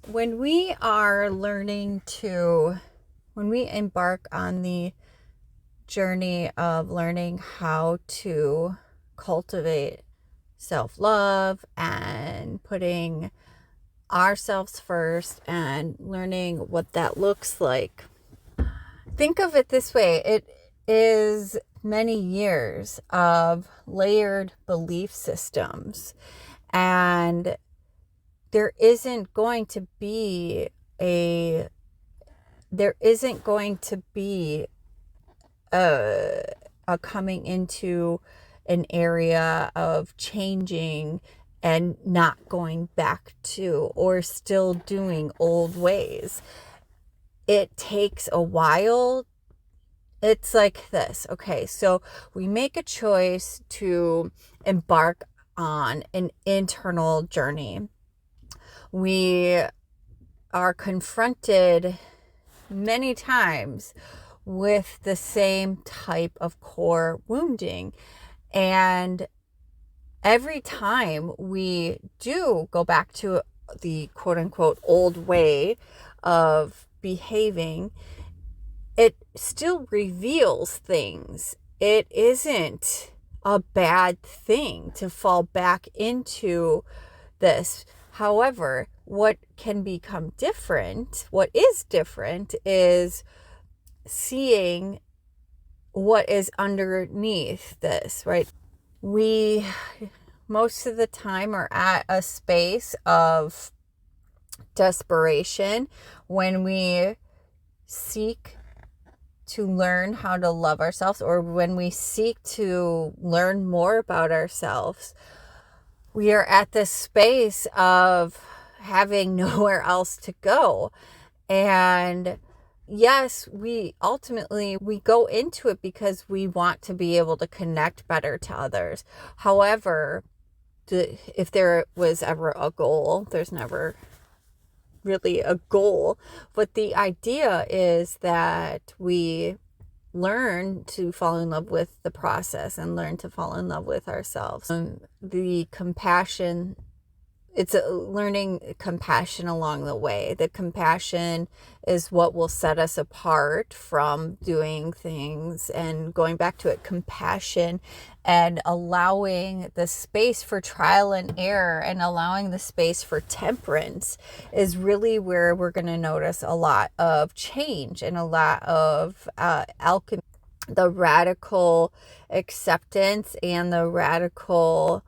When we are when we embark on the journey of learning how to cultivate self-love and putting ourselves first and learning what that looks like, think of it this way. It is many years of layered belief systems, and there isn't going to be a there isn't going to be a coming into an area of changing and not going back to or still doing old ways. It takes a while. It's like this. Okay, so we make a choice to embark on an internal journey. We are confronted many times with the same type of core wounding. And every time we do go back to the quote unquote old way of behaving, it still reveals things. It isn't a bad thing to fall back into this. However, what can become different, what is different, is seeing what is underneath this, right? We most of the time are at a space of desperation when we seek to learn how to love ourselves, or when we seek to learn more about ourselves. We are at this space of having nowhere else to go. And yes, we go into it because we want to be able to connect better to others. However, if there was ever a goal, there's never really a goal. But the idea is that we learn to fall in love with the process and learn to fall in love with ourselves. The compassion, it's learning compassion along the way. The compassion is what will set us apart from doing things, and going back to it, compassion and allowing the space for trial and error and allowing the space for temperance is really where we're going to notice a lot of change and a lot of alchemy. The radical acceptance and the radical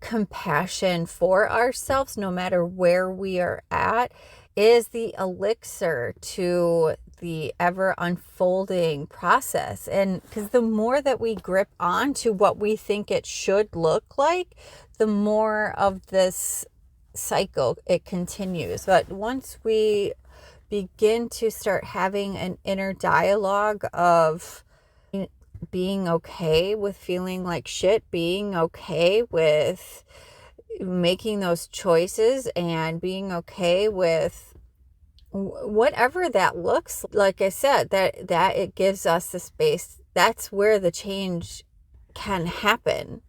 compassion for ourselves, no matter where we are at, is the elixir to the ever unfolding process. And because the more that we grip on to what we think it should look like, the more of this cycle it continues. But once we begin to start having an inner dialogue of being okay with feeling like shit, being okay with making those choices, and being okay with whatever that looks like, I said, that it gives us the space. That's where the change can happen.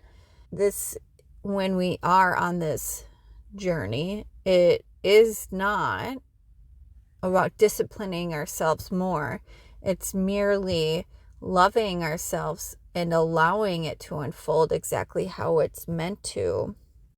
When we are on this journey, it is not about disciplining ourselves more. It's merely loving ourselves and allowing it to unfold exactly how it's meant to.